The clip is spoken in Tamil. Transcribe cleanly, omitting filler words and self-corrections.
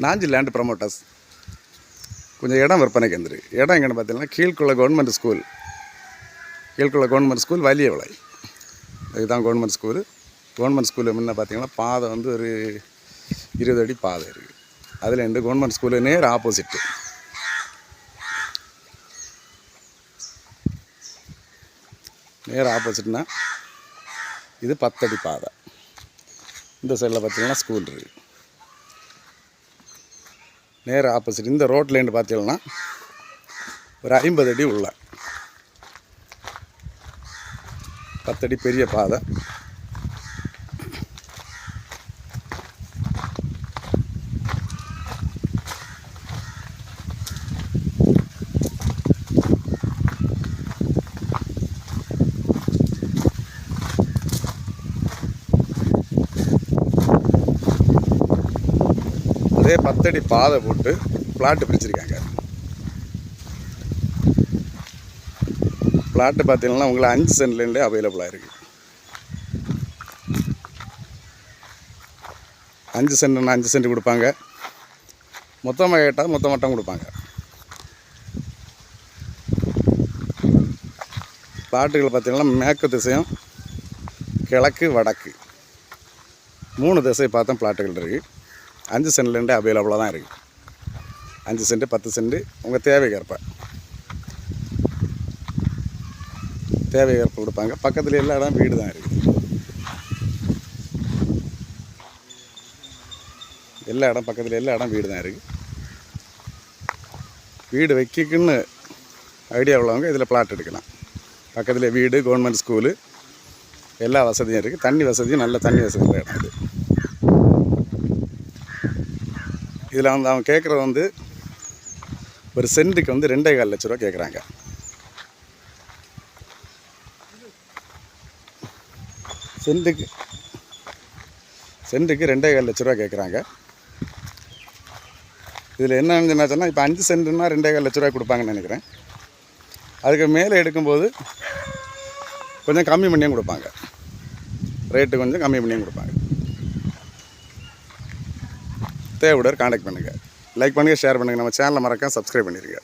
நாஞ்சி லேண்ட் ப்ரமோட்டர்ஸ் கொஞ்சம் இடம் விற்பனைக்கு வந்துருக்கு. இடம் எங்கன்னு பார்த்தீங்கன்னா கீழ்குள கவர்மெண்ட் ஸ்கூல், கீழ்குள கவர்மெண்ட் ஸ்கூல் வலியவளை. இதுதான் கவர்மெண்ட் ஸ்கூலு. கவர்மெண்ட் ஸ்கூலில் முன்ன பார்த்தீங்கன்னா பாதை வந்து ஒரு 20 அடி பாதை இருக்குது. அதில் இந்த கவர்மெண்ட் ஸ்கூலு நேர் ஆப்போசிட்டு. நேர் ஆப்போசிட்னா இது 10 அடி பாதை. இந்த சைடில் பார்த்தீங்கன்னா ஸ்கூல் இருக்குது. நேர் ஆப்போசிட் இந்த ரோட்லேருந்து பார்த்தீங்கன்னா ஒரு 50 அடி உள்ள 10 அடி பெரிய பாதை. அதே 10 அடி பாதை போட்டு பிளாட்டு பிரிச்சிருக்காங்க. பிளாட்டு பார்த்தீங்கன்னா உங்களுக்கு 5 சென்ட்லேருந்தே அவைலபிளாக இருக்குது. 5 சென்ட்னா 5 சென்ட் கொடுப்பாங்க. மொத்தமாக கேட்டால் மொத்தம் கொடுப்பாங்க. பிளாட்டுகள் பார்த்தீங்கன்னா மேற்கு திசையும் கிழக்கு வடக்கு 3 திசை பார்த்தா பிளாட்டுகள் இருக்குது. 5 சென்ட்லேருந்தே அவைலபிளாக தான் இருக்குது. 5 சென்ட் 10 சென்ட் உங்கள் தேவைக்கேற்ப கொடுப்பாங்க. பக்கத்தில் எல்லா இடம் வீடு தான் இருக்குது. பக்கத்தில் எல்லா இடம் வீடு தான் இருக்குது. வீடு வைக்கக்குன்னு ஐடியா உள்ளவங்க இதில் பிளாட் எடுக்கலாம். பக்கத்தில் வீடு, கவர்மெண்ட் ஸ்கூலு எல்லா வசதியும் இருக்குது. தண்ணி வசதியும் நல்ல தண்ணி வசதி உள்ள இடம் இது. இதில் வந்து அவங்க கேட்குறது வந்து ஒரு சென்ட்டுக்கு வந்து 2,4 லட்ச ரூபா கேட்குறாங்க. சென்ட்டுக்கு 2,4 லட்ச ரூபா கேட்குறாங்க. இதில் என்ன சொன்னால் இப்போ 5 சென்ட்டுன்னா 2,4 லட்ச ரூபா கொடுப்பாங்கன்னு நினைக்கிறேன். அதுக்கு மேலே எடுக்கும்போது கொஞ்சம் கம்மி பண்ணியும் கொடுப்பாங்க. ரேட்டு கொஞ்சம் கம்மி பண்ணியும் கொடுப்பாங்க. தேவைப்படுற கான்டாக்ட் பண்ணுங்கள். லைக் பண்ணுங்கள், ஷேர் பண்ணுங்கள். நம்ம சேனலை மறக்காம சப்ஸ்கிரைப் பண்ணிடுங்க.